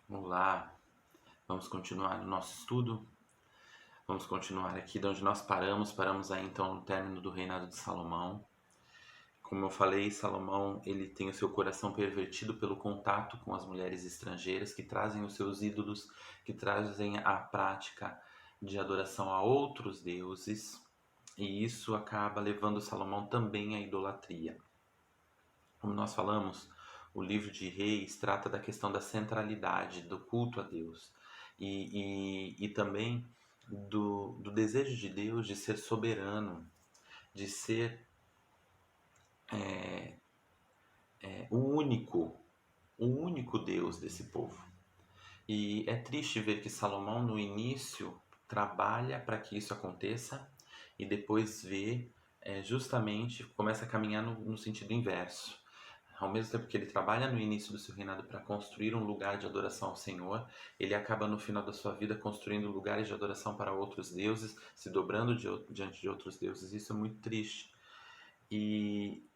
Olá, vamos continuar o nosso estudo. Vamos continuar aqui de onde nós paramos. Paramos aí então no término do reinado de Salomão. Como eu falei, Salomão ele tem o seu coração pervertido pelo contato com as mulheres estrangeiras que trazem os seus ídolos, que trazem a prática de adoração a outros deuses, e isso acaba levando Salomão também à idolatria. Como nós falamos, o livro de Reis trata da questão da centralidade, do culto a Deus e também do desejo de Deus de ser soberano, de ser o único Deus desse povo. E é triste ver que Salomão, no início, trabalha para que isso aconteça e depois vê, justamente, começa a caminhar no sentido inverso. Ao mesmo tempo que ele trabalha no início do seu reinado para construir um lugar de adoração ao Senhor, ele acaba no final da sua vida construindo lugares de adoração para outros deuses, se dobrando diante de outros deuses. Isso é muito triste. E,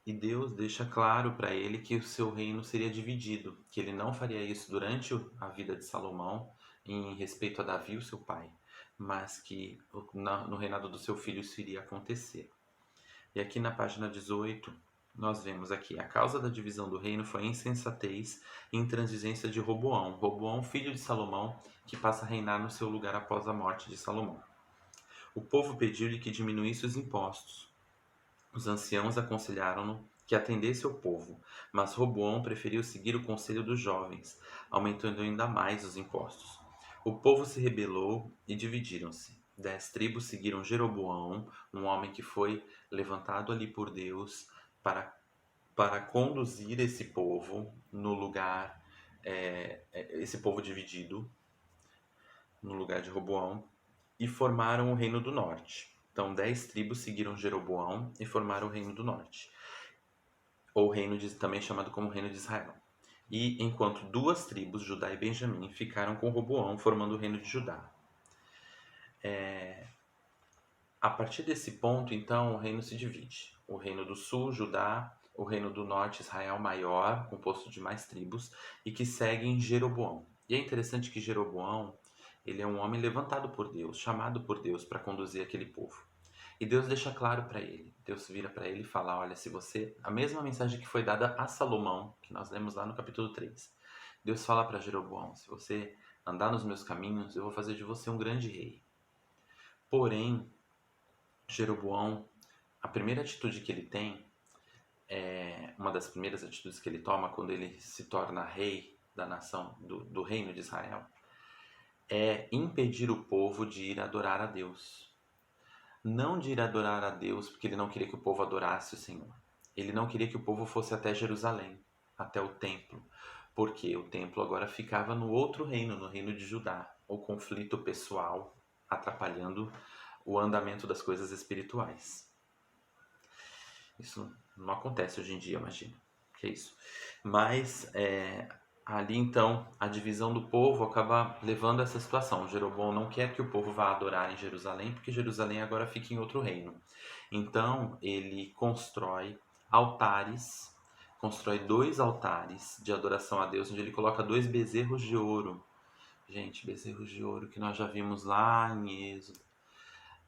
e Deus deixa claro para ele que o seu reino seria dividido, que ele não faria isso durante a vida de Salomão, em respeito a Davi, o seu pai, mas que no reinado do seu filho isso iria acontecer. E aqui na página 18, nós vemos aqui: a causa da divisão do reino foi a insensatez e intransigência de Roboão. Roboão, filho de Salomão, que passa a reinar no seu lugar após a morte de Salomão. O povo pediu-lhe que diminuísse os impostos. Os anciãos aconselharam-no que atendesse ao povo, mas Roboão preferiu seguir o conselho dos jovens, aumentando ainda mais os impostos. O povo se rebelou e dividiram-se. 10 tribos seguiram Jeroboão, um homem que foi levantado ali por Deus para, para conduzir esse povo no lugar, esse povo dividido, no lugar de Roboão, e formaram o Reino do Norte. Então, 10 tribos seguiram Jeroboão e formaram o Reino do Norte, ou também chamado como Reino de Israel. E enquanto 2 tribos, Judá e Benjamim, ficaram com Roboão, formando o Reino de Judá. A partir desse ponto, então, o reino se divide. O Reino do Sul, Judá, o Reino do Norte, Israel maior, composto de mais tribos, e que seguem Jeroboão. E é interessante que Jeroboão, ele é um homem levantado por Deus, chamado por Deus para conduzir aquele povo. E Deus deixa claro para ele. Deus vira para ele e fala: olha, se você. A mesma mensagem que foi dada a Salomão, que nós lemos lá no capítulo 3. Deus fala para Jeroboão: se você andar nos meus caminhos, eu vou fazer de você um grande rei. Porém, Jeroboão, a primeira atitude que ele tem, uma das primeiras atitudes que ele toma quando ele se torna rei da nação, do reino de Israel, é impedir o povo de ir adorar a Deus. Não de ir adorar a Deus porque ele não queria que o povo adorasse o Senhor. Ele não queria que o povo fosse até Jerusalém, até o templo, porque o templo agora ficava no outro reino, no reino de Judá. O conflito pessoal atrapalhando o andamento das coisas espirituais. Isso não acontece hoje em dia, imagina. Que é isso. Mas ali então a divisão do povo acaba levando a essa situação. Jeroboão não quer que o povo vá adorar em Jerusalém, porque Jerusalém agora fica em outro reino. Então ele constrói altares, constrói 2 altares de adoração a Deus, onde ele coloca 2 bezerros de ouro. Gente, bezerros de ouro que nós já vimos lá em Êxodo.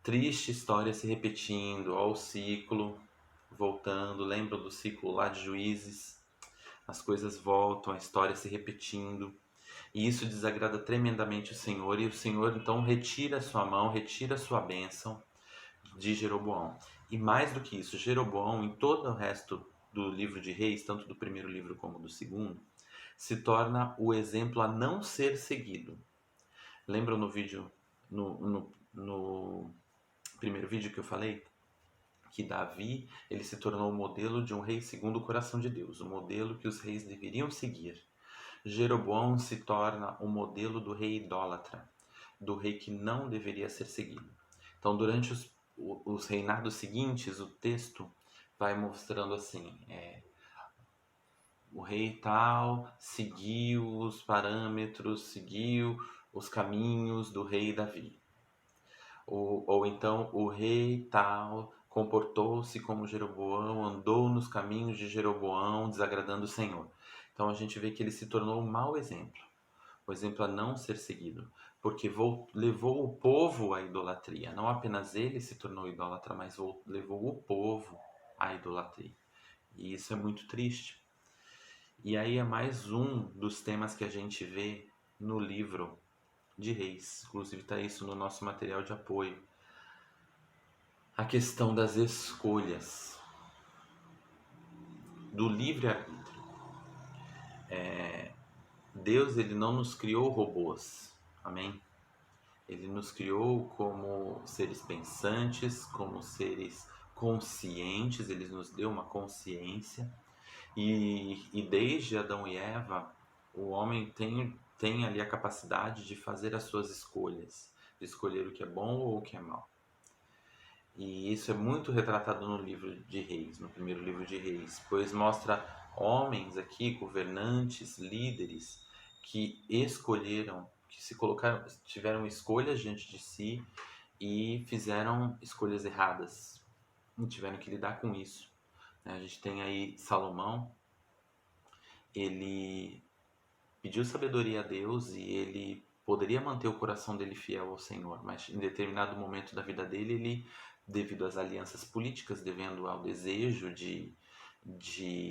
Triste história se repetindo, ó, o ciclo voltando. Lembram do ciclo lá de Juízes? As coisas voltam, a história se repetindo. E isso desagrada tremendamente o Senhor. E o Senhor então retira a sua mão, retira a sua bênção de Jeroboão. E mais do que isso, Jeroboão, em todo o resto do livro de Reis, tanto do primeiro livro como do segundo, se torna o exemplo a não ser seguido. Lembram no vídeo, no primeiro vídeo que eu falei? Que Davi ele se tornou o modelo de um rei segundo o coração de Deus, o modelo que os reis deveriam seguir. Jeroboão se torna o modelo do rei idólatra, do rei que não deveria ser seguido. Então, durante os reinados seguintes, o texto vai mostrando assim: o rei tal seguiu os parâmetros, seguiu os caminhos do rei Davi. Ou então o rei tal comportou-se como Jeroboão, andou nos caminhos de Jeroboão, desagradando o Senhor. Então a gente vê que ele se tornou um mau exemplo. o exemplo a não ser seguido, porque levou o povo à idolatria. Não apenas ele se tornou idólatra, mas levou o povo à idolatria. E isso é muito triste. E aí é mais um dos temas que a gente vê no livro de Reis. Inclusive está isso no nosso material de apoio. A questão das escolhas, do livre-arbítrio. Deus, ele não nos criou robôs, amém? Ele nos criou como seres pensantes, como seres conscientes, ele nos deu uma consciência. E desde Adão e Eva, o homem tem ali a capacidade de fazer as suas escolhas, de escolher o que é bom ou o que é mal. E isso é muito retratado no livro de Reis, no primeiro livro de Reis, pois mostra homens aqui, governantes, líderes, que escolheram, que se colocaram, tiveram escolhas diante de si e fizeram escolhas erradas e tiveram que lidar com isso. A gente tem aí Salomão, ele pediu sabedoria a Deus e ele poderia manter o coração dele fiel ao Senhor, mas em determinado momento da vida dele, ele, devido às alianças políticas, devendo ao desejo de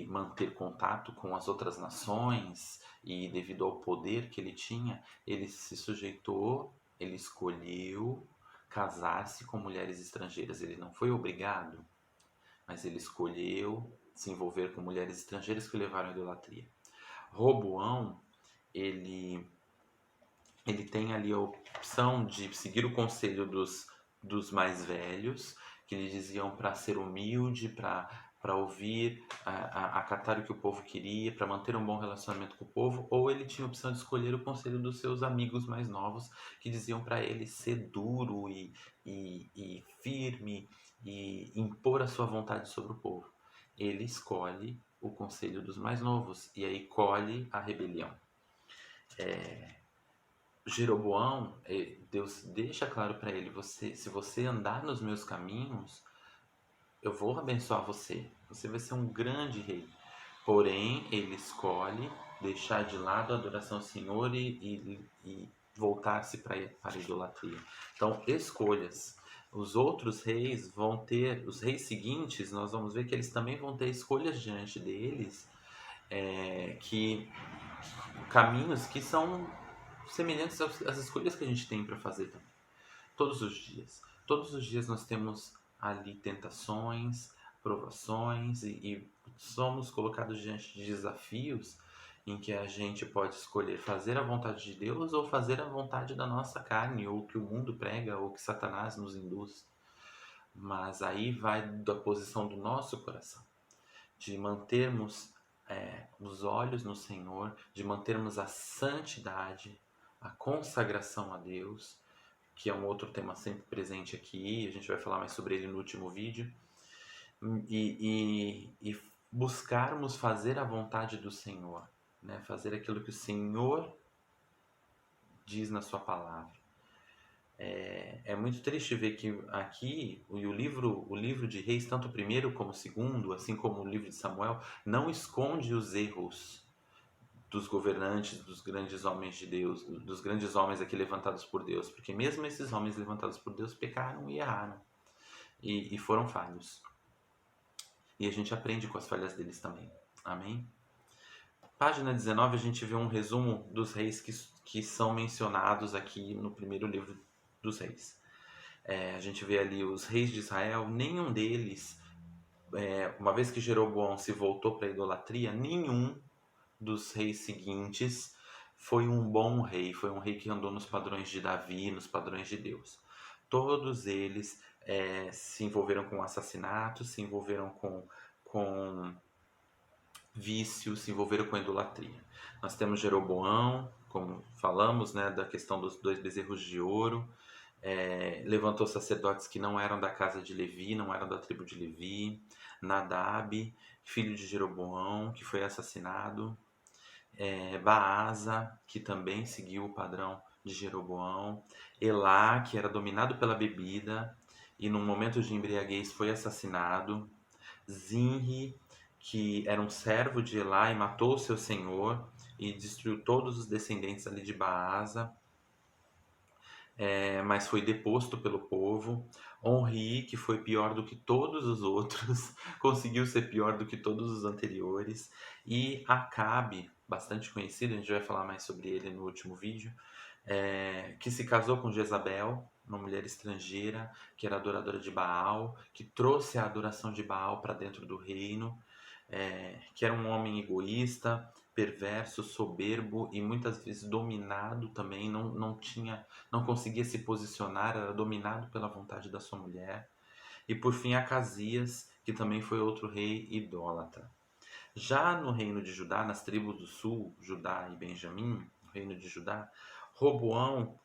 manter contato com as outras nações e devido ao poder que ele tinha, ele se sujeitou, ele escolheu casar-se com mulheres estrangeiras. Ele não foi obrigado, mas ele escolheu se envolver com mulheres estrangeiras que o levaram à idolatria. Roboão, ele tem ali a opção de seguir o conselho dos mais velhos, que lhe diziam para ser humilde, para ouvir, acatar o que o povo queria, para manter um bom relacionamento com o povo, ou ele tinha a opção de escolher o conselho dos seus amigos mais novos, que diziam para ele ser duro e firme e impor a sua vontade sobre o povo. Ele escolhe o conselho dos mais novos e aí colhe a rebelião. Jeroboão, Deus deixa claro para ele, se você andar nos meus caminhos, eu vou abençoar você, você vai ser um grande rei. Porém, ele escolhe deixar de lado a adoração ao Senhor e voltar-se para a idolatria. Então, escolhas. Os outros reis vão ter, os reis seguintes, nós vamos ver que eles também vão ter escolhas diante deles, que caminhos que são semelhantes às escolhas que a gente tem para fazer também. Todos os dias. Todos os dias nós temos ali tentações, provações e somos colocados diante de desafios em que a gente pode escolher fazer a vontade de Deus ou fazer a vontade da nossa carne, ou que o mundo prega, ou que Satanás nos induz. Mas aí vai da posição do nosso coração, de mantermos os olhos no Senhor, de mantermos a santidade, a consagração a Deus, que é um outro tema sempre presente aqui, a gente vai falar mais sobre ele no último vídeo, e buscarmos fazer a vontade do Senhor, né? Fazer aquilo que o Senhor diz na sua palavra. É muito triste ver que aqui o livro de Reis, tanto o primeiro como o segundo, assim como o livro de Samuel, não esconde os erros dos governantes, dos grandes homens de Deus, dos grandes homens aqui levantados por Deus, porque mesmo esses homens levantados por Deus pecaram e erraram e foram falhos. E a gente aprende com as falhas deles também. Amém? Página 19 a gente vê um resumo dos reis que são mencionados aqui no primeiro livro dos reis. A gente vê ali os reis de Israel, nenhum deles, uma vez que Jeroboão se voltou para a idolatria, nenhum dos reis seguintes foi um bom rei, foi um rei que andou nos padrões de Davi, nos padrões de Deus. Todos eles se envolveram com assassinatos, se envolveram com vícios, se envolveram com idolatria. Nós temos Jeroboão, como falamos, né, da questão dos 2 bezerros de ouro, levantou sacerdotes que não eram da casa de Levi, não eram da tribo de Levi, Nadab, filho de Jeroboão, que foi assassinado, Baasa, que também seguiu o padrão de Jeroboão, Elá, que era dominado pela bebida e num momento de embriaguez foi assassinado, Zinri, que era um servo de Elá e matou o seu senhor, e destruiu todos os descendentes ali de Baasa, mas foi deposto pelo povo. Onri, que foi pior do que todos os outros, conseguiu ser pior do que todos os anteriores. E Acabe, bastante conhecido, a gente vai falar mais sobre ele no último vídeo, que se casou com Jezabel, uma mulher estrangeira, que era adoradora de Baal, que trouxe a adoração de Baal para dentro do reino, que era um homem egoísta, perverso, soberbo e muitas vezes dominado também, não conseguia se posicionar, era dominado pela vontade da sua mulher. E por fim Acasias, que também foi outro rei idólatra. Já no reino de Judá, nas tribos do sul, Judá e Benjamim, no reino de Judá, Roboão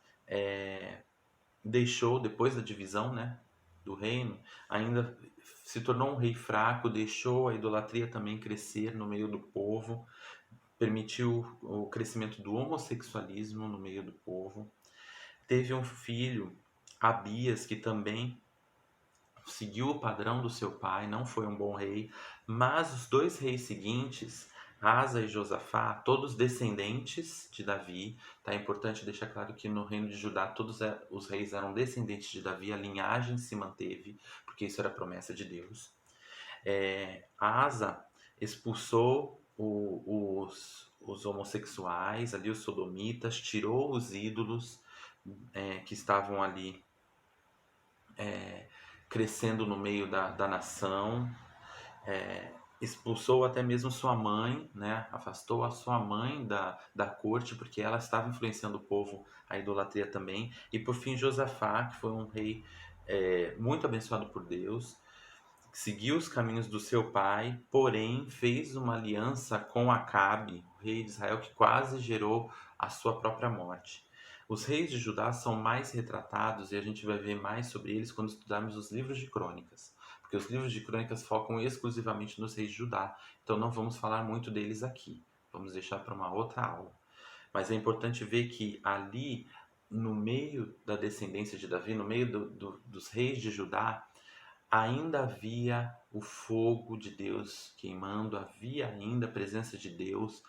deixou, depois da divisão, né, do reino, ainda se tornou um rei fraco, deixou a idolatria também crescer no meio do povo, permitiu o crescimento do homossexualismo no meio do povo. Teve um filho, Abias, que também seguiu o padrão do seu pai, não foi um bom rei, mas os dois reis seguintes, Asa e Josafá, todos descendentes de Davi, tá? É importante deixar claro que no reino de Judá todos os reis eram descendentes de Davi, a linhagem se manteve, porque isso era promessa de Deus. Asa expulsou os homossexuais, ali os sodomitas, tirou os ídolos que estavam ali crescendo no meio da nação, expulsou até mesmo sua mãe, né? Afastou a sua mãe da corte, porque ela estava influenciando o povo à idolatria também. E por fim, Josafá, que foi um rei muito abençoado por Deus, seguiu os caminhos do seu pai, porém fez uma aliança com Acabe, o rei de Israel, que quase gerou a sua própria morte. Os reis de Judá são mais retratados e a gente vai ver mais sobre eles quando estudarmos os livros de crônicas, porque os livros de crônicas focam exclusivamente nos reis de Judá, então não vamos falar muito deles aqui, vamos deixar para uma outra aula. Mas é importante ver que ali, no meio da descendência de Davi, no meio dos reis de Judá, ainda havia o fogo de Deus queimando, havia ainda a presença de Deus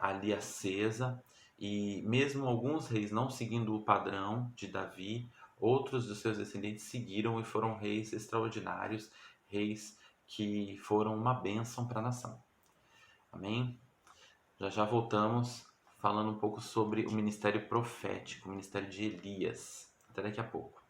ali acesa, e mesmo alguns reis não seguindo o padrão de Davi, outros dos seus descendentes seguiram e foram reis extraordinários, reis que foram uma bênção para a nação. Amém? Já já voltamos falando um pouco sobre o ministério profético, o ministério de Elias. Até daqui a pouco.